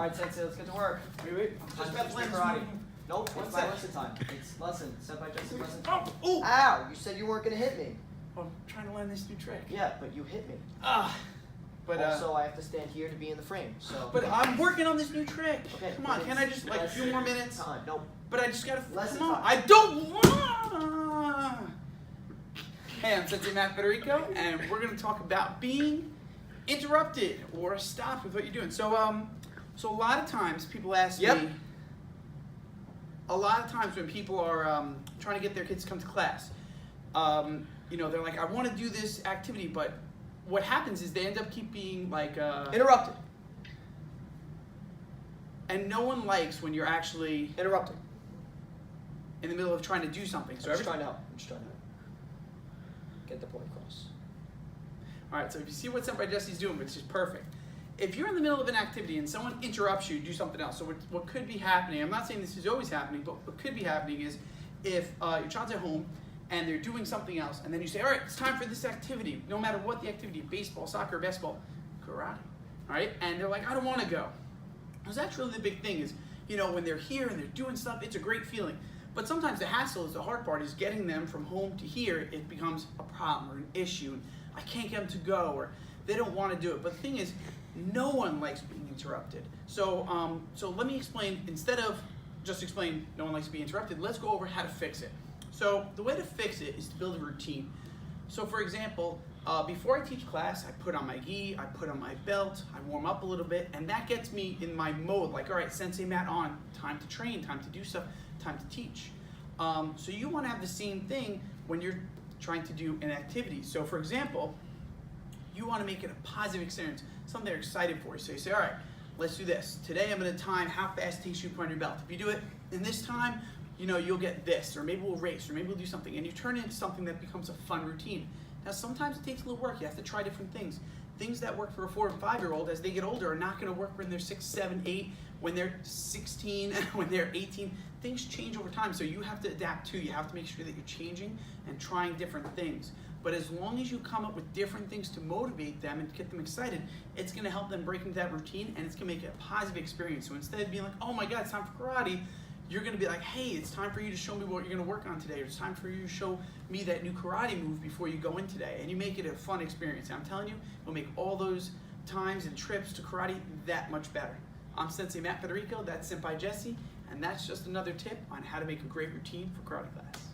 All right, Sensei, let's get to work. Wait. Just about to play karate. Nope, it's my lesson time. It's lesson. Senpai Jesse's lesson. Oh! Ow! You said you weren't gonna hit me. I'm trying to learn this new trick. Yeah, but you hit me. But also, I have to stand here to be in the frame. So. But I'm working on this new trick. Okay. Come on, can I just like a few more minutes? Nope. But I just gotta. Lesson Come on. time. I don't want. Hey, I'm Sensei Federico, and we're gonna talk about being interrupted or stopped with what you're doing. So a lot of times people ask me. A lot of times when people are trying to get their kids to come to class, you know, they're like, I want to do this activity, but what happens is they end up keep being like Interrupted. And no one likes when you're actually Interrupted. in the middle of trying to do something. So I'm just trying to help. I'm just trying to get the point across. All right, so if you see what Senpai Jesse's doing, which is perfect. If you're in the middle of an activity and someone interrupts you, do something else. So what could be happening, I'm not saying this is always happening, but what could be happening is if your child's at home and they're doing something else, and then you say, all right, it's time for this activity, no matter what the activity, baseball, soccer, basketball, karate, all right? And they're like, I don't want to go. Because that's really the big thing is, you know, when they're here and they're doing stuff, it's a great feeling. But sometimes the hassle is the hard part is getting them from home to here. It becomes a problem or an issue. And I can't get them to go, or they don't want to do it. But the thing is, no one likes being interrupted. So, so let me explain, instead of just explain no one likes to be interrupted, let's go over how to fix it. So the way to fix it is to build a routine. So for example, before I teach class, I put on my gi, I put on my belt, I warm up a little bit, and that gets me in my mode, like, all right, Sensei mat on, time to train, time to do stuff, time to teach. So you want to have the same thing when you're trying to do an activity. So for example, you want to make it a positive experience, something they're excited for. So you say, all right, let's do this. Today I'm going to time how fast it takes you to put on your belt. If you do it in this time, you know, you'll get this, or maybe we'll race, or maybe we'll do something, and you turn it into something that becomes a fun routine. Now sometimes it takes a little work. You have to try different things. Things that work for a 4 and 5-year-old as they get older are not going to work when they're 6, 7, 8, when they're 16, when they're 18. Things change over time, so you have to adapt too. You have to make sure that you're changing and trying different things. But as long as you come up with different things to motivate them and get them excited, it's going to help them break into that routine, and it's going to make it a positive experience. So instead of being like, oh my God, it's time for karate, you're going to be like, hey, it's time for you to show me what you're going to work on today, or it's time for you to show me that new karate move before you go in today. And you make it a fun experience. And I'm telling you, it'll make all those times and trips to karate that much better. I'm Sensei Federico, that's Senpai Jesse, and that's just another tip on how to make a great routine for karate class.